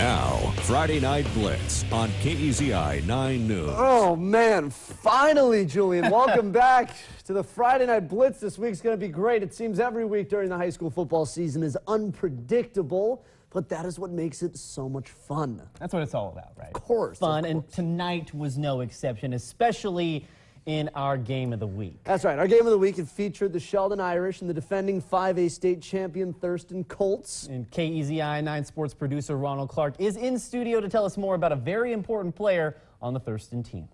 Now, Friday Night Blitz on KEZI 9 News. Oh, man. Finally, Julian. Welcome back to the Friday Night Blitz. This week's going to be great. It seems every week during the high school football season is unpredictable, but that is what makes it so much fun. That's what it's all about, right? Of course. Fun, and tonight was no exception, especially in our game of the week. That's right. Our game of the week, it featured the Sheldon Irish and the defending 5A state champion Thurston Colts. And KEZI 9 sports producer Ronald Clark is in studio to tell us more about a very important player on the Thurston team.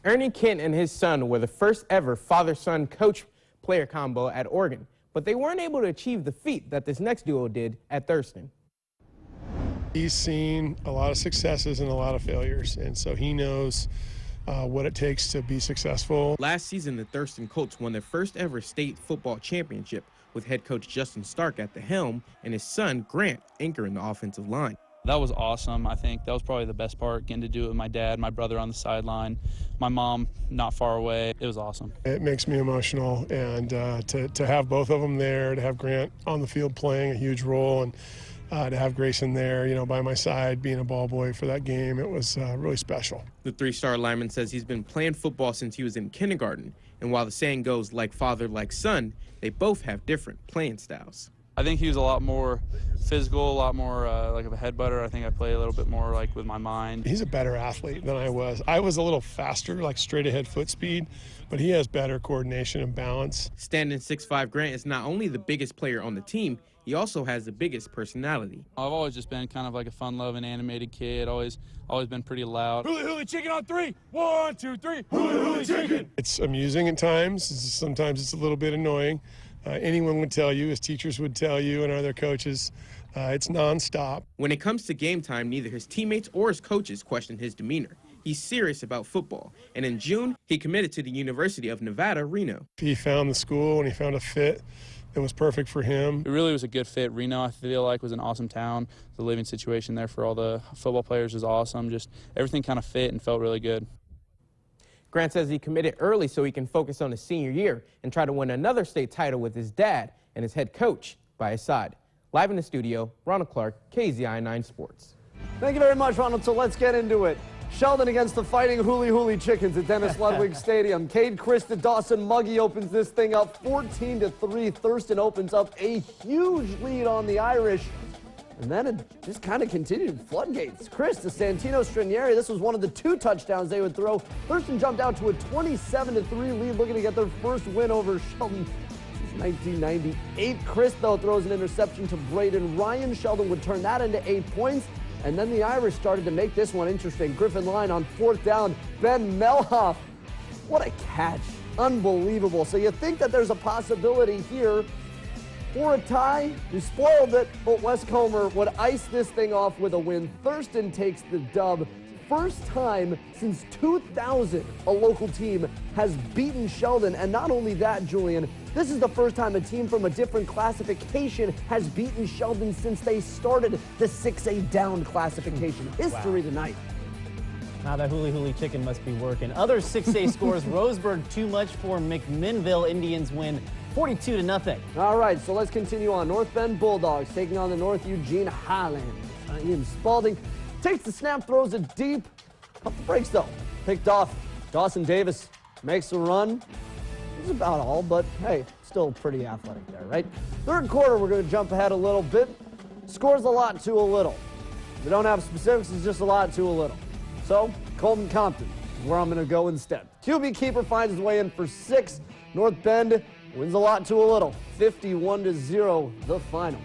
Ernie Kent and his son were the first ever father-son coach-player combo at Oregon, but they weren't able to achieve the feat that this next duo did at Thurston. He's seen a lot of successes and a lot of failures, and so he knows what it takes to be successful. Last season, the Thurston Colts won their first ever state football championship with head coach Justin Stark at the helm and his son Grant anchoring the offensive line. That was awesome. I think that was probably the best part, getting to do it with my dad, my brother on the sideline, my mom not far away. It was awesome. It makes me emotional, and to have both of them there, to have Grant on the field playing a huge role, and to have Grayson there, you know, by my side, being a ball boy for that game, it was really special. The three-star lineman says he's been playing football since he was in kindergarten, and while the saying goes, like father, like son, they both have different playing styles. I think he was a lot more physical, a lot more like of a headbutter. I think I play a little bit more like with my mind. He's a better athlete than I was. I was a little faster, like straight ahead foot speed, but he has better coordination and balance. Standing 6'5" Grant is not only the biggest player on the team, he also has the biggest personality. I've always just been kind of like a fun-loving, animated kid, always been pretty loud. Hooly, hooly, chicken on three. 1, 2, 3. Hooly, hooly, chicken. It's amusing at times. Sometimes it's a little bit annoying. Anyone would tell you, his teachers would tell you, and other coaches, it's nonstop. When it comes to game time, neither his teammates or his coaches question his demeanor. He's serious about football, and in June, he committed to the University of Nevada, Reno. He found the school and he found a fit that was perfect for him. It really was a good fit. Reno, I feel like, was an awesome town. The living situation there for all the football players was awesome. Just everything kind of fit and felt really good. Grant says he committed early so he can focus on his senior year and try to win another state title with his dad and his head coach by his side. Live in the studio, Ronald Clark, KEZI 9 Sports. Thank you very much, Ronald. So let's get into it. Sheldon against the Fighting Hooly Hooly Chickens at Dennis Ludwig Stadium. Cade Chris to Dawson Muggy opens this thing up 14-3. Thurston opens up a huge lead on the Irish. And then it just kind of continued floodgates. Chris to Santino Stranieri. This was one of the 2 touchdowns they would throw. Thurston jumped out to a 27-3 lead, looking to get their first win over Sheldon since 1998. Chris, though, throws an interception to Braden Ryan. Sheldon would turn that into 8 points. And then the Irish started to make this one interesting. Griffin Line on 4th down. Ben Melhoff. What a catch. Unbelievable. So you think that there's a possibility here for a tie. You spoiled it, but Wes Comer would ice this thing off with a win. Thurston takes the dub. First time since 2000 a local team has beaten Sheldon. And not only that, Julian, this is the first time a team from a different classification has beaten Sheldon since they started the 6A down classification. History tonight. Now that Hooly Hooly Chicken must be working. Other 6A scores, Roseburg too much for McMinnville. Indians win 42-0. All right, so let's continue on. North Bend Bulldogs taking on the North Eugene Highlanders. Ian Spalding takes the snap, throws it deep. Off the brakes, though. Picked off. Dawson Davis makes a run. That's about all, but hey, still pretty athletic there, right? Third quarter, we're going to jump ahead a little bit. Scores a lot to a little. We don't have specifics, it's just a lot to a little. So, Colton Compton is where I'm going to go instead. QB keeper finds his way in for 6. North Bend wins a lot to a little. 51-0, the final.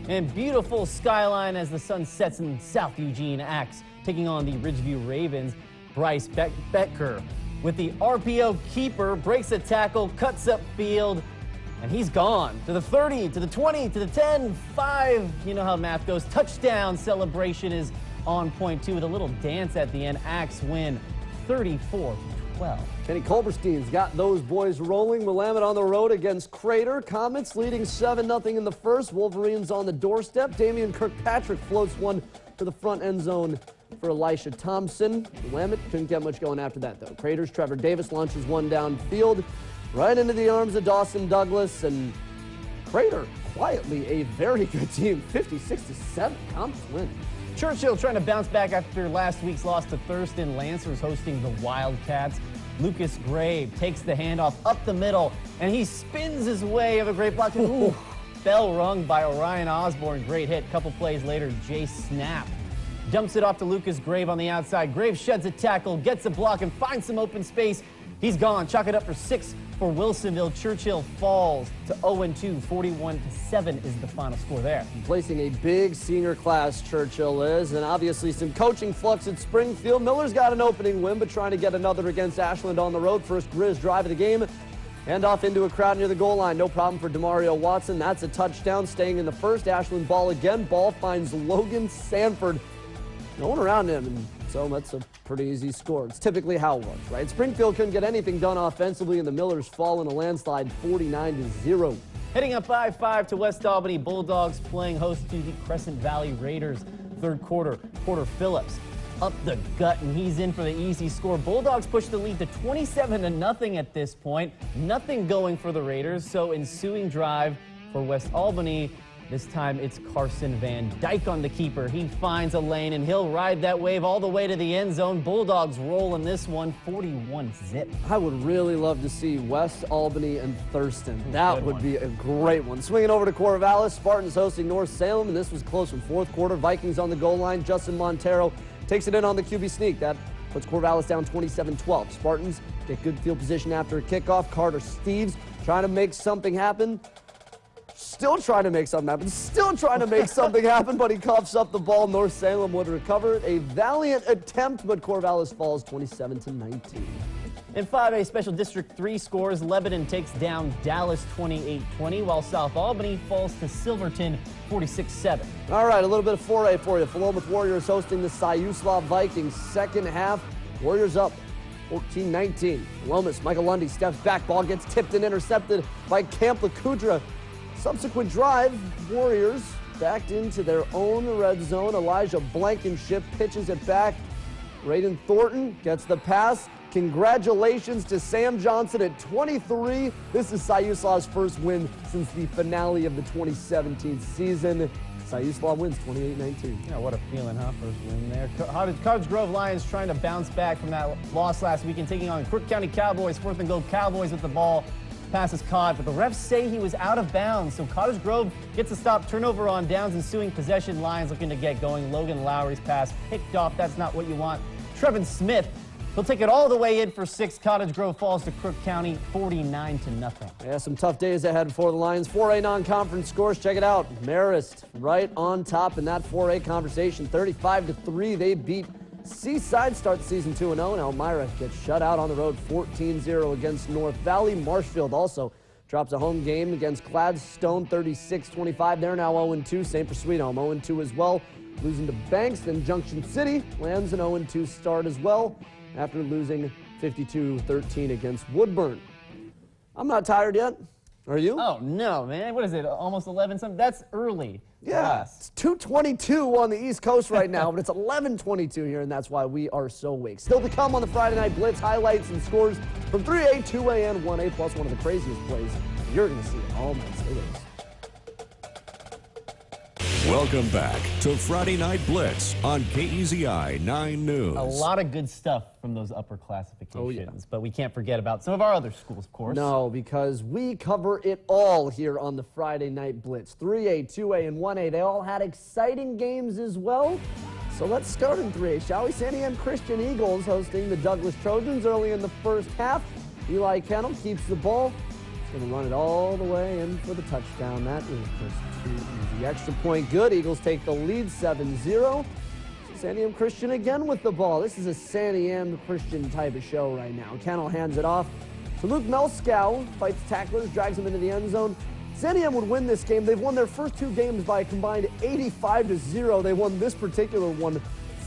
And beautiful skyline as the sun sets in South Eugene. Axe taking on the Ridgeview Ravens. Bryce Becker with the RPO keeper, breaks the tackle, cuts up field, and he's gone. To the 30, to the 20, to the 10, 5. You know how math goes. Touchdown celebration is on point, too, with a little dance at the end. Axe win 34-12. Kenny Culberstein's got those boys rolling. Willamette on the road against Crater. Comets leading 7-0 in the first. Wolverines on the doorstep. Damian Kirkpatrick floats one to the front end zone for Elisha Thompson. Willamette couldn't get much going after that, though. Crater's Trevor Davis launches one downfield right into the arms of Dawson Douglas, and Crater, quietly a very good team, 56-7 conference win. Churchill trying to bounce back after last week's loss to Thurston. Lancers hosting the Wildcats. Lucas Grave takes the handoff up the middle, and he spins his way of a great block. Ooh, bell rung by Orion Osborne. Great hit. Couple plays later, Jay Snap dumps it off to Lucas Grave on the outside. Grave sheds a tackle, gets a block, and finds some open space. He's gone. Chalk it up for 6 for Wilsonville. Churchill falls to 0-2. 41-7 is the final score there. Placing a big senior class, Churchill is, and obviously some coaching flux at Springfield. Miller's got an opening win, but trying to get another against Ashland on the road. First Grizz drive of the game. Hand off into a crowd near the goal line. No problem for Demario Watson. That's a touchdown. Staying in the first. Ashland ball again. Ball finds Logan Sanford. No one around him, and so that's a pretty easy score. It's typically how it works, right? Springfield couldn't get anything done offensively, and the Millers fall in a landslide 49-0. Heading up by 5 to West Albany. Bulldogs playing host to the Crescent Valley Raiders. Third quarter, Porter Phillips up the gut, and he's in for the easy score. Bulldogs push the lead to 27-0 at this point. Nothing going for the Raiders, so ensuing drive for West Albany. This time it's Carson Van Dyke on the keeper. He finds a lane, and he'll ride that wave all the way to the end zone. Bulldogs roll in this one, 41-zip. I would really love to see West Albany and Thurston. That would be a great one. Swinging over to Corvallis, Spartans hosting North Salem, and this was close from fourth quarter. Vikings on the goal line. Justin Montero takes it in on the QB sneak. That puts Corvallis down 27-12. Spartans get good field position after a kickoff. Carter Steves trying to make something happen. Still trying to make something happen, but he coughs up the ball. North Salem would recover it. A valiant attempt, but Corvallis falls 27-19. In 5A Special District 3 scores, Lebanon takes down Dallas 28-20, while South Albany falls to Silverton 46-7. All right, a little bit of 4A for you. Philomath Warriors hosting the Siuslaw Vikings. Second half, Warriors up 14-19. Philomath's Michael Lundy steps back. Ball gets tipped and intercepted by Camp Lakudra. Subsequent drive, Warriors backed into their own red zone. Elijah Blankenship pitches it back. Raiden Thornton gets the pass. Congratulations to Sam Johnson at 23. This is Siuslaw's first win since the finale of the 2017 season. Siuslaw wins 28-19. Yeah, what a feeling, huh? First win there. Cottage Grove Lions trying to bounce back from that loss last weekend, taking on Crook County Cowboys. 4th and goal, Cowboys with the ball. Pass is caught, but the refs say he was out of bounds, so Cottage Grove gets a stop. Turnover on downs, ensuing possession. Lions looking to get going. Logan Lowry's pass picked off. That's not what you want. Trevin Smith, he'll take it all the way in for 6. Cottage Grove falls to Crook County 49-0. Yeah, some tough days ahead for the Lions. 4A non-conference scores. Check it out. Marist right on top in that 4A conversation. 35-3. They beat Seaside, starts season 2-0, and Elmira gets shut out on the road 14-0 against North Valley. Marshfield also drops a home game against Gladstone 36-25. They're now 0-2. Same for Sweet Home, 0-2 as well. Losing to Banks, then Junction City lands an 0-2 start as well after losing 52-13 against Woodburn. I'm not tired yet. Are you? Oh, no, man. What is it, almost 11 something? That's early. Yeah, it's 2:22 on the East Coast right now, but it's 11:22 here, and that's why we are so awake. Still to come on the Friday Night Blitz, highlights and scores from 3A, 2A, and 1A, plus one of the craziest plays you're going to see all night. Stay with us. Welcome back to Friday Night Blitz on KEZI 9 News. A lot of good stuff from those upper classifications, but we can't forget about some of our other schools, of course. No, because we cover it all here on the Friday Night Blitz. 3A, 2A, and 1A, they all had exciting games as well. So let's start in 3A, shall we? Sandy M. Christian Eagles hosting the Douglas Trojans early in the first half. Eli Kennel keeps the ball. He's going to run it all the way in for the touchdown. That is just too easy. Extra point good. Eagles take the lead 7-0. Sandy M. Christian again with the ball. This is a Sandy M. Christian type of show right now. Kennel hands it off to Luke Melskow. Fights tacklers, drags him into the end zone. Sandy M would win this game. They've won their first 2 games by a combined 85-0. They won this particular one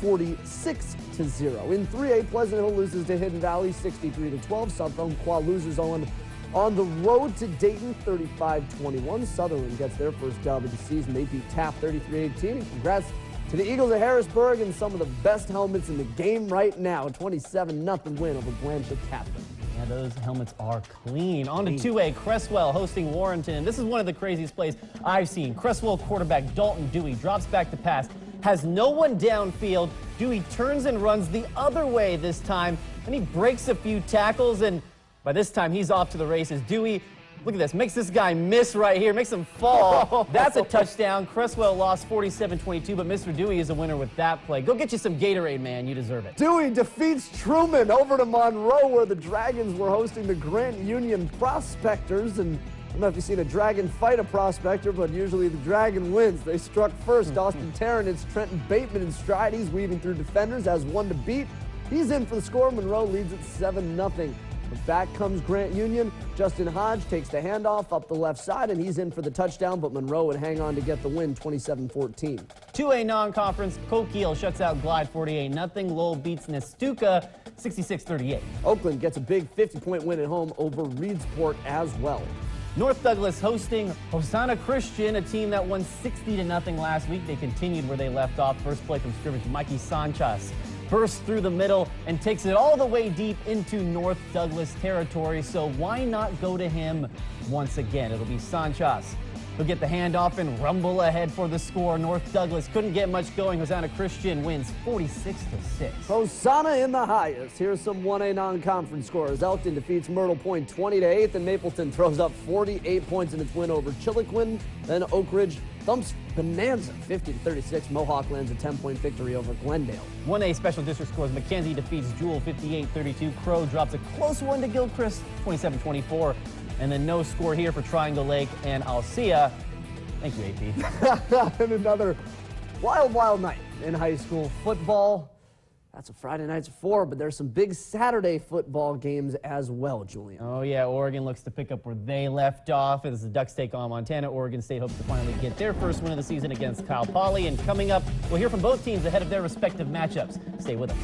46-0. In 3A, Pleasant Hill loses to Hidden Valley 63-12. South Umpqua loses on the road to Dayton 35-21. Sutherland gets their first dub of the season. They beat Taft 33-18. And congrats to the Eagles of Harrisburg and some of the best helmets in the game right now. A 27-0 win over Blanchard Captain. Yeah, those helmets are clean. On to 2A, Cresswell hosting Warrenton. This is one of the craziest plays I've seen. Cresswell quarterback Dalton Dewey drops back to pass, has no one downfield. Dewey turns and runs the other way this time, and he breaks a few tackles, and by this time he's off to the races. Dewey, look at this, makes this guy miss right here, makes him fall. That's a touchdown. Cresswell lost 47-22, but Mr. Dewey is a winner with that play. Go get you some Gatorade, man. You deserve it. Dewey defeats Truman over to Monroe, where the Dragons were hosting the Grant Union Prospectors. And I don't know if you've seen a Dragon fight a Prospector, but usually the Dragon wins. They struck first. Austin Tarrant, it's Trenton Bateman in stride. He's weaving through defenders, has one to beat. He's in for the score. Monroe leads at 7-0. But back comes Grant Union. Justin Hodge takes the handoff up the left side, and he's in for the touchdown, but Monroe would hang on to get the win, 27-14. 2A non-conference, Coquille shuts out Glide 48-0. Lowell beats Nestucca 66-38. Oakland gets a big 50-point win at home over Reedsport as well. North Douglas hosting Hosanna Christian, a team that won 60-0 last week. They continued where they left off. First play from scrimmage, Mikey Sanchez bursts through the middle and takes it all the way deep into North Douglas territory. So why not go to him once again? It'll be Sanchez. He'll get the handoff and rumble ahead for the score. North Douglas couldn't get much going. Hosanna Christian wins 46-6. Hosanna in the highest. Here's some 1A non-conference scores. Elkton defeats Myrtle Point 20-8, and Mapleton throws up 48 points in its win over Chiloquin. Then Oak Ridge thumps Bonanza 50-36. Mohawk lands a 10-point victory over Glendale. 1A special district scores. Mackenzie defeats Jewel 58-32. Crow drops a close one to Gilchrist 27-24. And then no score here for Triangle Lake and Alcea. Thank you, AP. And another wild, wild night in high school football. That's what Friday nights are for, but there's some big Saturday football games as well, Julian. Oh, yeah. Oregon looks to pick up where they left off as the Ducks take on Montana. Oregon State hopes to finally get their first win of the season against Cal Poly. And coming up, we'll hear from both teams ahead of their respective matchups. Stay with us.